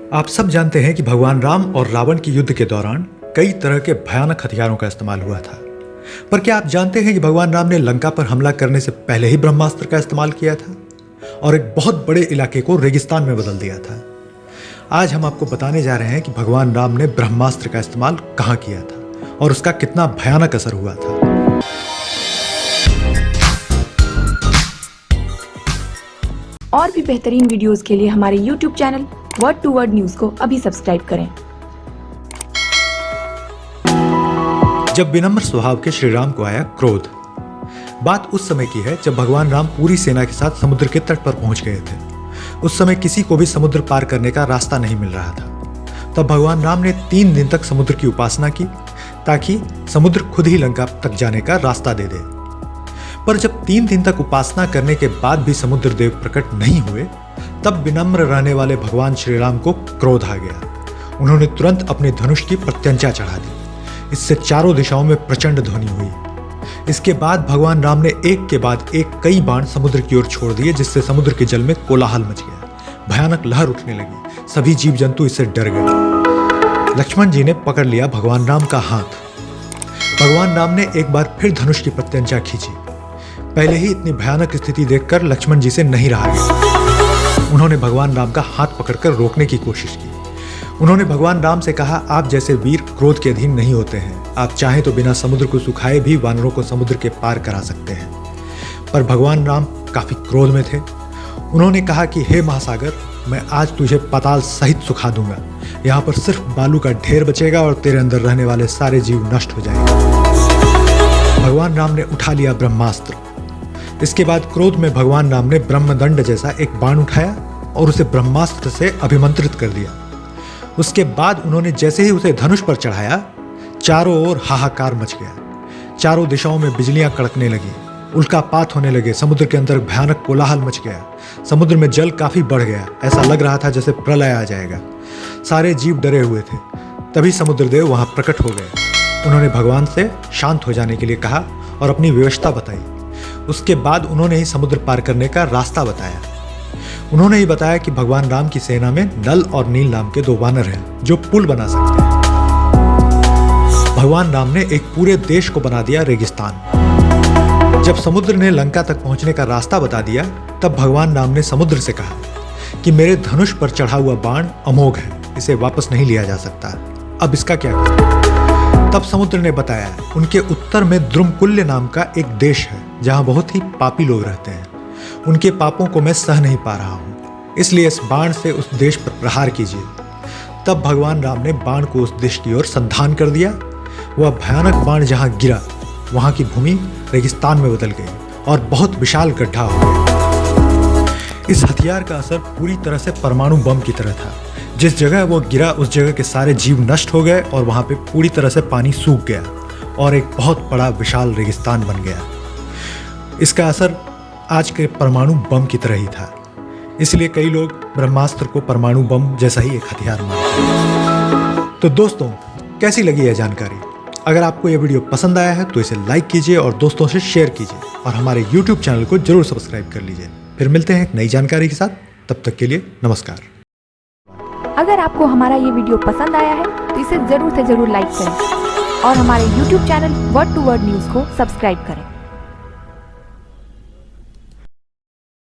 आप सब जानते हैं कि भगवान राम और रावण के युद्ध के दौरान कई तरह के भयानक हथियारों का इस्तेमाल हुआ था। पर क्या आप जानते हैं कि भगवान राम ने लंका पर हमला करने से पहले ही ब्रह्मास्त्र का इस्तेमाल किया था और एक बहुत बड़े इलाके को रेगिस्तान में बदल दिया था। आज हम आपको बताने जा रहे हैं कि भगवान राम ने ब्रह्मास्त्र का इस्तेमाल कहाँ किया था और उसका कितना भयानक असर हुआ था। और भी बेहतरीन वीडियोस के लिए हमारे YouTube channel word to word news को अभी सब्सक्राइब करें। जब विनम्र स्वभाव के श्री राम को आया क्रोध। बात उस समय की है जब भगवान राम पूरी सेना के साथ समुद्र के तट पर पहुंच गए थे। उस समय किसी को भी समुद्र पार करने का रास्ता नहीं मिल रहा था। तब भगवान राम ने 3 दिन तक समुद्र की उपासना की ताकि समुद्र खुद ही लंका तक जाने का रास्ता दे दे। पर जब 3 दिन तक उपासना करने के बाद भी समुद्र देव प्रकट नहीं हुए, तब विनम्र रहने वाले भगवान श्री राम को क्रोध आ गया। उन्होंने तुरंत अपने धनुष की प्रत्यंचा चढ़ा दी। इससे चारों दिशाओं में प्रचंड ध्वनि हुई। इसके बाद भगवान राम ने एक के बाद एक कई बाण समुद्र की ओर छोड़ दिए, जिससे समुद्र के जल में कोलाहल मच गया। भयानक लहर उठने लगी। सभी जीव जंतु इससे डर गए। लक्ष्मण जी ने पकड़ लिया भगवान राम का हाथ। भगवान राम ने एक बार फिर धनुष की प्रत्यंचा खींची। पहले ही इतनी भयानक स्थिति देखकर लक्ष्मण जी से नहीं रहा गया। उन्होंने भगवान राम का हाथ पकड़कर रोकने की कोशिश की। उन्होंने भगवान राम से कहा, आप जैसे वीर क्रोध के अधीन नहीं होते हैं। आप चाहें तो बिना समुद्र को सुखाए भी वानरों को समुद्र के पार करा सकते हैं। पर भगवान राम काफी क्रोध में थे। उन्होंने कहा कि हे महासागर, मैं आज तुझे पाताल सहित सुखा दूंगा। यहाँ पर सिर्फ बालू का ढेर बचेगा और तेरे अंदर रहने वाले सारे जीव नष्ट हो जाएंगे। भगवान राम ने उठा लिया ब्रह्मास्त्र। इसके बाद क्रोध में भगवान राम ने ब्रह्मदंड जैसा एक बाण उठाया और उसे ब्रह्मास्त्र से अभिमंत्रित कर दिया। उसके बाद उन्होंने जैसे ही उसे धनुष पर चढ़ाया, चारों ओर हाहाकार मच गया। चारों दिशाओं में बिजलियां कड़कने लगी, उल्कापात होने लगे। समुद्र के अंदर भयानक कोलाहल मच गया। समुद्र में जल काफी बढ़ गया। ऐसा लग रहा था जैसे प्रलय आ जाएगा। सारे जीव डरे हुए थे। तभी समुद्रदेव वहां प्रकट हो गए। उन्होंने भगवान से शांत हो जाने के लिए कहा और अपनी व्यवस्था बताई। उसके बाद उन्होंने ही समुद्र पार करने का रास्ता बताया। उन्होंने ही बताया कि भगवान राम की सेना में नल और नील नाम के 2 वानर हैं जो पुल बना सकते हैं। भगवान राम ने एक पूरे देश को बना दिया रेगिस्तान। जब समुद्र ने लंका तक पहुंचने का रास्ता बता दिया, तब भगवान राम ने समुद्र से कहा कि मेरे धनुष पर चढ़ा हुआ बाण अमोघ है, इसे वापस नहीं लिया जा सकता। अब इसका क्या करें? तब समुद्र ने बताया, उनके उत्तर में द्रुमकुल्य नाम का एक देश है जहां बहुत ही पापी लोग रहते हैं। उनके पापों को मैं सह नहीं पा रहा हूं, इसलिए इस बाण से उस देश पर प्रहार कीजिए। तब भगवान राम ने बाण को उस देश की ओर संधान कर दिया। वह भयानक बाण जहां गिरा, वहां की भूमि रेगिस्तान में बदल गई और बहुत विशाल गड्ढा हो गया। इस हथियार का असर पूरी तरह से परमाणु बम की तरह था। जिस जगह वो गिरा, उस जगह के सारे जीव नष्ट हो गए और वहां पे पूरी तरह से पानी सूख गया और एक बहुत बड़ा विशाल रेगिस्तान बन गया। इसका असर आज के परमाणु बम की तरह ही था। इसलिए कई लोग ब्रह्मास्त्र को परमाणु बम जैसा ही एक हथियार मानते हैं। तो दोस्तों, कैसी लगी यह जानकारी? अगर आपको यह वीडियो पसंद आया है तो इसे लाइक कीजिए और दोस्तों से शेयर कीजिए और हमारे YouTube चैनल को जरूर सब्सक्राइब कर लीजिए। फिर मिलते हैं एक नई जानकारी के साथ। तब तक के लिए नमस्कार। अगर आपको हमारा ये वीडियो पसंद आया है तो इसे जरूर से जरूर लाइक करें और हमारे YouTube channel word to word news को सब्सक्राइब करें।